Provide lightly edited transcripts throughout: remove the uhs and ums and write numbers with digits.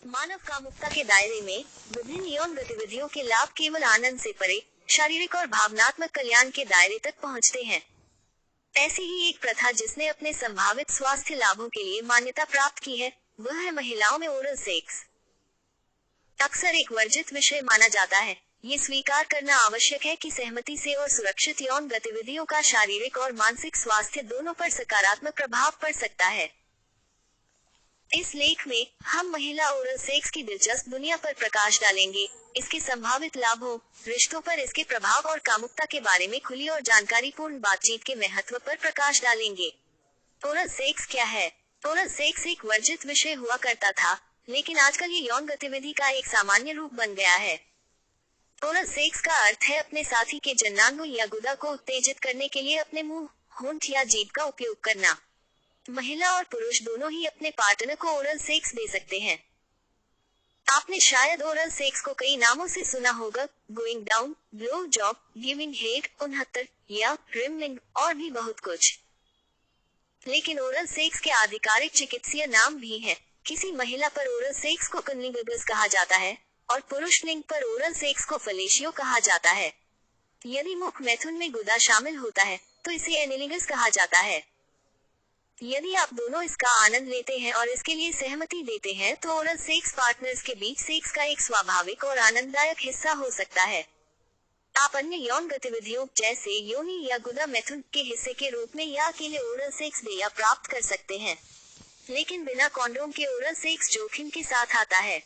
मानव कामुकता के दायरे में विभिन्न यौन गतिविधियों के लाभ केवल आनंद से परे शारीरिक और भावनात्मक कल्याण के दायरे तक पहुंचते हैं। ऐसी ही एक प्रथा जिसने अपने संभावित स्वास्थ्य लाभों के लिए मान्यता प्राप्त की है, वह है महिलाओं में ओरल सेक्स। अक्सर एक वर्जित विषय माना जाता है। ये स्वीकार करना आवश्यक है कि सहमति से और सुरक्षित यौन गतिविधियों का शारीरिक और मानसिक स्वास्थ्य दोनों पर सकारात्मक प्रभाव पड़ सकता है। इस लेख में हम महिला ओरल सेक्स की दिलचस्प दुनिया पर प्रकाश डालेंगे, इसके संभावित लाभों, रिश्तों पर इसके प्रभाव और कामुकता के बारे में खुली और जानकारीपूर्ण बातचीत के महत्व पर प्रकाश डालेंगे। ओरल सेक्स क्या है? ओरल सेक्स एक वर्जित विषय हुआ करता था, लेकिन आजकल ये यौन गतिविधि का एक सामान्य रूप बन गया है। ओरल सेक्स का अर्थ है अपने साथी के जननांगों या गुदा को उत्तेजित करने के लिए अपने मुंह, होंठ या जीभ का उपयोग करना। महिला और पुरुष दोनों ही अपने पार्टनर को ओरल सेक्स दे सकते हैं। आपने शायद ओरल सेक्स को कई नामों से सुना होगा, going down, blow job, giving head, 69 या रिमलिंग और भी बहुत कुछ। लेकिन ओरल सेक्स के आधिकारिक चिकित्सीय नाम भी हैं। किसी महिला पर ओरल सेक्स को कन्निलिंगस कहा जाता है और पुरुष लिंग पर ओरल सेक्स को फलेशियो कहा जाता है। यदि मुख मैथुन में गुदा शामिल होता है तो इसे एनिलिंगस कहा जाता है। यदि आप दोनों इसका आनंद लेते हैं और इसके लिए सहमति देते हैं तो ओरल सेक्स पार्टनर्स के बीच सेक्स का एक स्वाभाविक और आनंददायक हिस्सा हो सकता है। आप अन्य यौन गतिविधियों जैसे योनि या गुदा मैथुन के हिस्से के रूप में या अकेले ओरल सेक्स दे या प्राप्त कर सकते हैं, लेकिन बिना कॉन्डोम के ओरल सेक्स जोखिम के साथ आता है।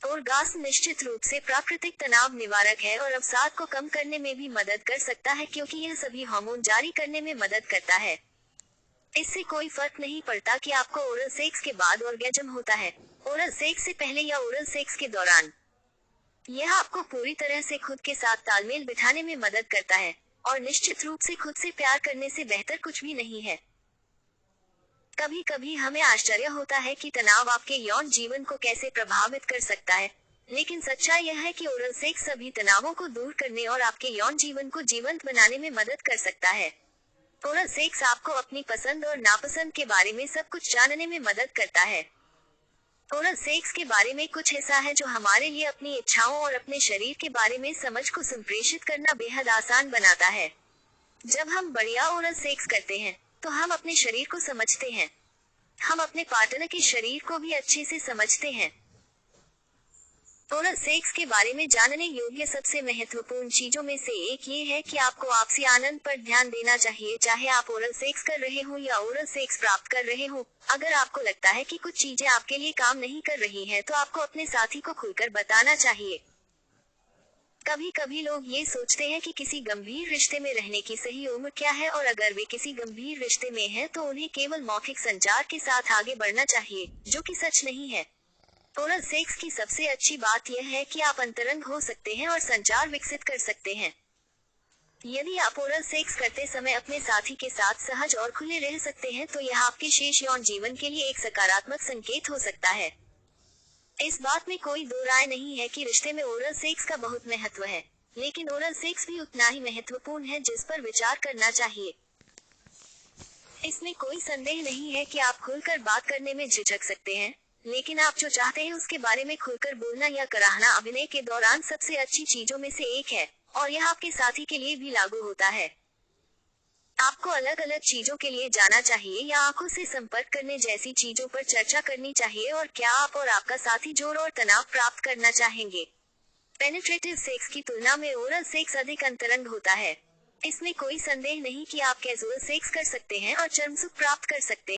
ऑर्गास्म निश्चित रूप से प्राकृतिक तनाव निवारक है और अवसाद को कम करने में भी मदद कर सकता है, क्योंकि यह सभी हार्मोन जारी करने में मदद करता है। इससे कोई फर्क नहीं पड़ता कि आपको ओरल सेक्स के बाद ऑर्गेजम होता है, ओरल सेक्स से पहले या ओरल सेक्स के दौरान। यह आपको पूरी तरह से खुद के साथ तालमेल बिठाने में मदद करता है, और निश्चित रूप से खुद से प्यार करने से बेहतर कुछ भी नहीं है। कभी कभी हमें आश्चर्य होता है कि तनाव आपके यौन जीवन को कैसे प्रभावित कर सकता है, लेकिन सच्चाई यह है कि ओरल सेक्स सभी तनावों को दूर करने और आपके यौन जीवन को जीवंत बनाने में मदद कर सकता है। ओरल सेक्स आपको अपनी पसंद और नापसंद के बारे में सब कुछ जानने में मदद करता है। ओरल सेक्स के बारे में कुछ ऐसा है जो हमारे लिए अपनी इच्छाओं और अपने शरीर के बारे में समझ को संप्रेषित करना बेहद आसान बनाता है। जब हम बढ़िया ओरल सेक्स करते हैं तो हम अपने शरीर को समझते हैं। हम अपने पार्टनर के शरीर को भी अच्छे से समझते हैं। ओरल सेक्स के बारे में जानने योग्य सबसे महत्वपूर्ण चीजों में से एक ये है कि आपको आपसी आनंद पर ध्यान देना चाहिए, चाहे आप ओरल सेक्स कर रहे हो या ओरल सेक्स प्राप्त कर रहे हो। अगर आपको लगता है कि कुछ चीजें आपके लिए काम नहीं कर रही हैं, तो आपको अपने साथी को खुलकर बताना चाहिए। कभी कभी लोग ये सोचते हैं कि किसी गंभीर रिश्ते में रहने की सही उम्र क्या है, और अगर वे किसी गंभीर रिश्ते में हैं तो उन्हें केवल मौखिक संचार के साथ आगे बढ़ना चाहिए, जो कि सच नहीं है। ओरल सेक्स की सबसे अच्छी बात यह है कि आप अंतरंग हो सकते हैं और संचार विकसित कर सकते हैं। यदि आप ओरल सेक्स करते समय अपने साथी के साथ सहज और खुले रह सकते हैं तो यह आपके शेष यौन जीवन के लिए एक सकारात्मक संकेत हो सकता है। इस बात में कोई दो राय नहीं है कि रिश्ते में ओरल सेक्स का बहुत महत्व है, लेकिन ओरल सेक्स भी उतना ही महत्वपूर्ण है जिस पर विचार करना चाहिए। इसमें कोई संदेह नहीं है कि आप खुलकर बात करने में झिझक सकते हैं, लेकिन आप जो चाहते हैं उसके बारे में खुलकर बोलना या कराहना अभिनय के दौरान सबसे अच्छी चीजों में से एक है, और यह आपके साथी के लिए भी लागू होता है। आपको अलग अलग चीजों के लिए जाना चाहिए या आंखों से संपर्क करने जैसी चीजों पर चर्चा करनी चाहिए, और क्या आप और आपका साथी जोर और तनाव प्राप्त करना चाहेंगे। पेनिट्रेटिव सेक्स की तुलना में ओरल सेक्स अधिक अंतरंग होता है। इसमें कोई संदेह नहीं कि आप कैजुअल सेक्स कर सकते हैं और चर्म सुख प्राप्त कर सकते हैं।